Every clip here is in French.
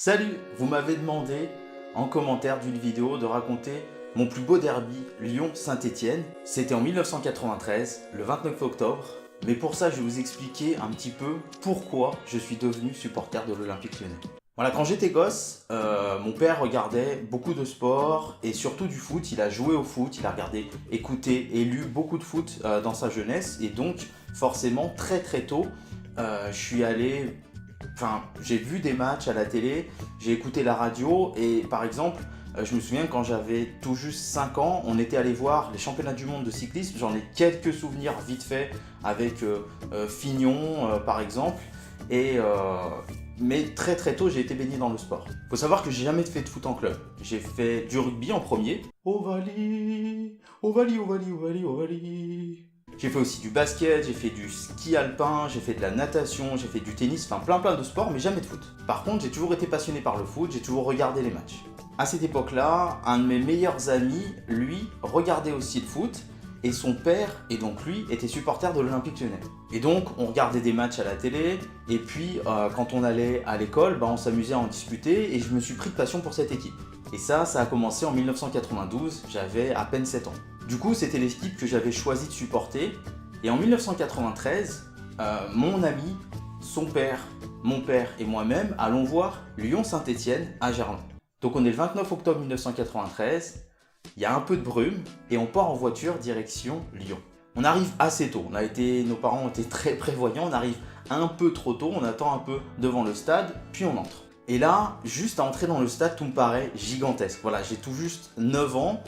Salut, vous m'avez demandé en commentaire d'une vidéo de raconter mon plus beau derby Lyon-Saint-Étienne. C'était en 1993, le 29 octobre. Mais pour ça, je vais vous expliquer un petit peu pourquoi je suis devenu supporter de l'Olympique Lyonnais. Voilà, quand j'étais gosse, mon père regardait beaucoup de sport et surtout du foot. Il a joué au foot, il a regardé, écouté et lu beaucoup de foot dans sa jeunesse. Et donc, forcément, très tôt, je suis allé... j'ai vu des matchs à la télé, j'ai écouté la radio et par exemple, je me souviens quand j'avais tout juste 5 ans, on était allé voir les championnats du monde de cyclisme. J'en ai quelques souvenirs vite fait avec Fignon par exemple. Mais très tôt, j'ai été baigné dans le sport. Faut savoir que j'ai jamais fait de foot en club. J'ai fait du rugby en premier. Ovalie, Ovalie, Ovalie, Ovalie, Ovalie. J'ai fait aussi du basket, j'ai fait du ski alpin, j'ai fait de la natation, j'ai fait du tennis, plein de sports, mais jamais de foot. Par contre, j'ai toujours été passionné par le foot, j'ai toujours regardé les matchs. À cette époque-là, un de mes meilleurs amis, lui, regardait aussi le foot, et son père, et donc lui, était supporter de l'Olympique Lyonnais. Et donc, on regardait des matchs à la télé, et puis quand on allait à l'école, on s'amusait à en discuter, et je me suis pris de passion pour cette équipe. Et ça a commencé en 1992, j'avais à peine 7 ans. Du coup, c'était l'équipe que j'avais choisi de supporter. Et en 1993, mon ami, son père, mon père et moi-même allons voir Lyon-Saint-Étienne à Gerland. Donc on est le 29 octobre 1993, il y a un peu de brume et on part en voiture direction Lyon. On arrive assez tôt, nos parents ont été très prévoyants, on arrive un peu trop tôt, on attend un peu devant le stade, puis on entre. Et là, juste à entrer dans le stade, tout me paraît gigantesque. Voilà, j'ai tout juste 9 ans.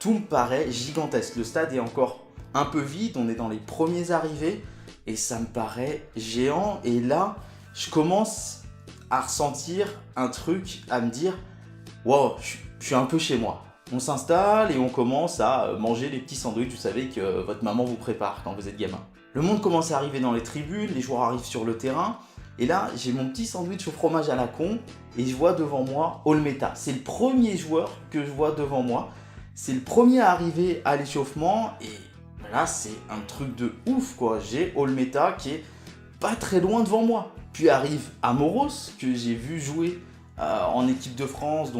Tout me paraît gigantesque. Le stade est encore un peu vide, on est dans les premiers arrivés et ça me paraît géant. Et là, je commence à ressentir un truc, à me dire wow, je suis un peu chez moi. On s'installe et on commence à manger les petits sandwichs, vous savez, que votre maman vous prépare quand vous êtes gamin. Le monde commence à arriver dans les tribunes, les joueurs arrivent sur le terrain. Et là, j'ai mon petit sandwich au fromage à la con et je vois devant moi Olmeta. C'est le premier joueur que je vois devant moi. C'est le premier à arriver à l'échauffement et là, c'est un truc de ouf quoi. J'ai Olmeta qui est pas très loin devant moi. Puis arrive Amoros que j'ai vu jouer en équipe de France,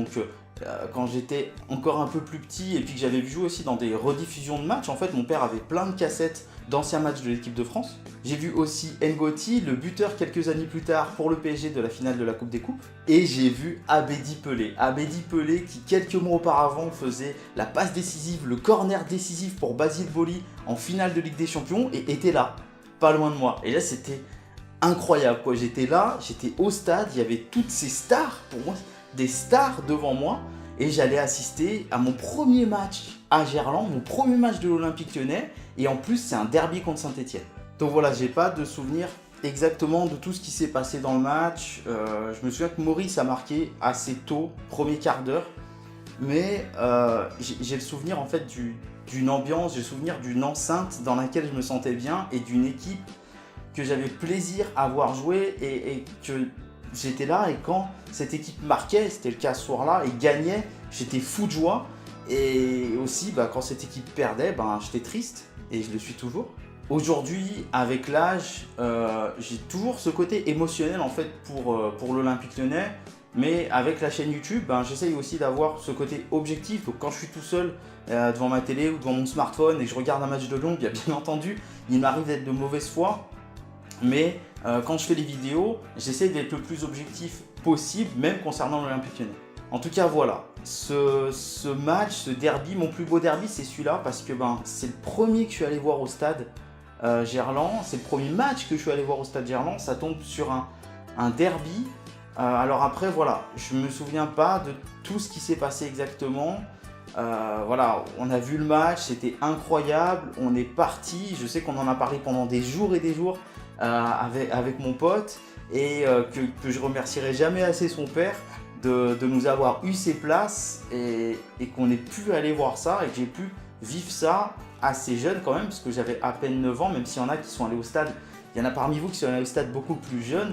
quand j'étais encore un peu plus petit et puis que j'avais vu jouer aussi dans des rediffusions de matchs. En fait, mon père avait plein de cassettes d'anciens matchs de l'équipe de France. J'ai vu aussi Ngoti, le buteur quelques années plus tard pour le PSG de la finale de la Coupe des Coupes. Et j'ai vu Abedi Pelé. Abedi Pelé qui quelques mois auparavant faisait la passe décisive, le corner décisif pour Basile Boli en finale de Ligue des Champions et était là, pas loin de moi. Et là c'était incroyable quoi. J'étais là, j'étais au stade, il y avait toutes ces stars, pour moi des stars devant moi. Et j'allais assister à mon premier match à Gerland, mon premier match de l'Olympique Lyonnais. Et en plus, c'est un derby contre Saint-Étienne. Donc voilà, j'ai pas de souvenir exactement de tout ce qui s'est passé dans le match. Je me souviens que Maurice a marqué assez tôt, premier quart d'heure. Mais j'ai le souvenir en fait d'une ambiance, j'ai le souvenir d'une enceinte dans laquelle je me sentais bien et d'une équipe que j'avais plaisir à voir jouer et que j'étais là et quand cette équipe marquait, c'était le cas ce soir-là, et gagnait, j'étais fou de joie. Et aussi, quand cette équipe perdait, j'étais triste et je le suis toujours. Aujourd'hui, avec l'âge, j'ai toujours ce côté émotionnel en fait pour l'Olympique Lyonnais. Mais avec la chaîne YouTube, j'essaye aussi d'avoir ce côté objectif. Donc quand je suis tout seul devant ma télé ou devant mon smartphone et que je regarde un match de Lyon, bien entendu, il m'arrive d'être de mauvaise foi. Mais quand je fais les vidéos, j'essaie d'être le plus objectif possible, même concernant l'Olympique Lyonnais. En tout cas, voilà, ce match, ce derby, mon plus beau derby, c'est celui-là parce que c'est le premier que je suis allé voir au stade Gerland. C'est le premier match que je suis allé voir au stade Gerland. Ça tombe sur un derby. Alors après, voilà, je ne me souviens pas de tout ce qui s'est passé exactement. Voilà, on a vu le match, c'était incroyable. On est parti. Je sais qu'on en a parlé pendant des jours et des jours. Avec mon pote et que je remercierai jamais assez son père de nous avoir eu ses places et qu'on ait pu aller voir ça et que j'ai pu vivre ça assez jeune quand même parce que j'avais à peine 9 ans, même s'il y en a qui sont allés au stade, il y en a parmi vous qui sont allés au stade beaucoup plus jeunes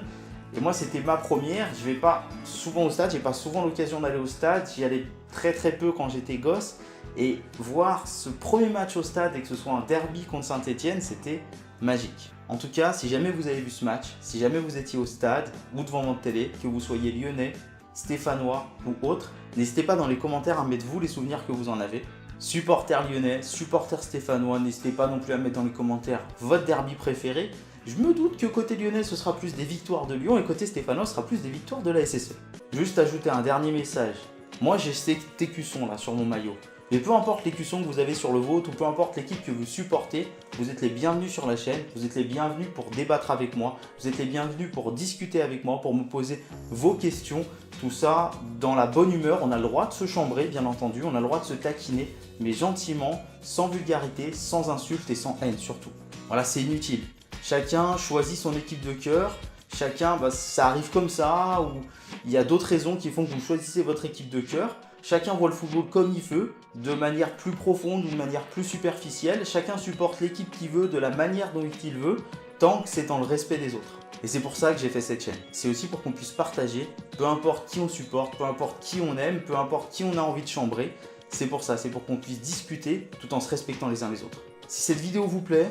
et moi c'était ma première. Je vais pas souvent au stade, j'ai pas souvent l'occasion d'aller au stade, j'y allais très peu quand j'étais gosse et voir ce premier match au stade et que ce soit un derby contre Saint-Étienne, c'était magique. En tout cas, si jamais vous avez vu ce match, si jamais vous étiez au stade ou devant votre télé, que vous soyez lyonnais, stéphanois ou autre, n'hésitez pas dans les commentaires à mettre vous les souvenirs que vous en avez. Supporters lyonnais, supporters stéphanois, n'hésitez pas non plus à mettre dans les commentaires votre derby préféré. Je me doute que côté lyonnais, ce sera plus des victoires de Lyon et côté stéphanois, ce sera plus des victoires de la SSE. Juste ajouter un dernier message. Moi, j'ai cet écusson là sur mon maillot. Mais peu importe l'écusson que vous avez sur le vôtre ou peu importe l'équipe que vous supportez, vous êtes les bienvenus sur la chaîne, vous êtes les bienvenus pour débattre avec moi, vous êtes les bienvenus pour discuter avec moi, pour me poser vos questions. Tout ça dans la bonne humeur, on a le droit de se chambrer bien entendu, on a le droit de se taquiner, mais gentiment, sans vulgarité, sans insulte et sans haine surtout. Voilà, c'est inutile. Chacun choisit son équipe de cœur, chacun, ça arrive comme ça, ou il y a d'autres raisons qui font que vous choisissez votre équipe de cœur. Chacun voit le football comme il veut, de manière plus profonde ou de manière plus superficielle. Chacun supporte l'équipe qu'il veut, de la manière dont il veut, tant que c'est dans le respect des autres. Et c'est pour ça que j'ai fait cette chaîne. C'est aussi pour qu'on puisse partager, peu importe qui on supporte, peu importe qui on aime, peu importe qui on a envie de chambrer. C'est pour ça, c'est pour qu'on puisse discuter tout en se respectant les uns les autres. Si cette vidéo vous plaît,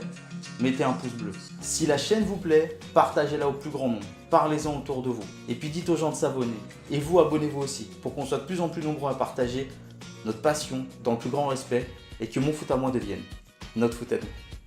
mettez un pouce bleu. Si la chaîne vous plaît, partagez-la au plus grand nombre. Parlez-en autour de vous. Et puis dites aux gens de s'abonner. Et vous, abonnez-vous aussi, pour qu'on soit de plus en plus nombreux à partager notre passion dans le plus grand respect et que mon foot à moi devienne notre foot à nous.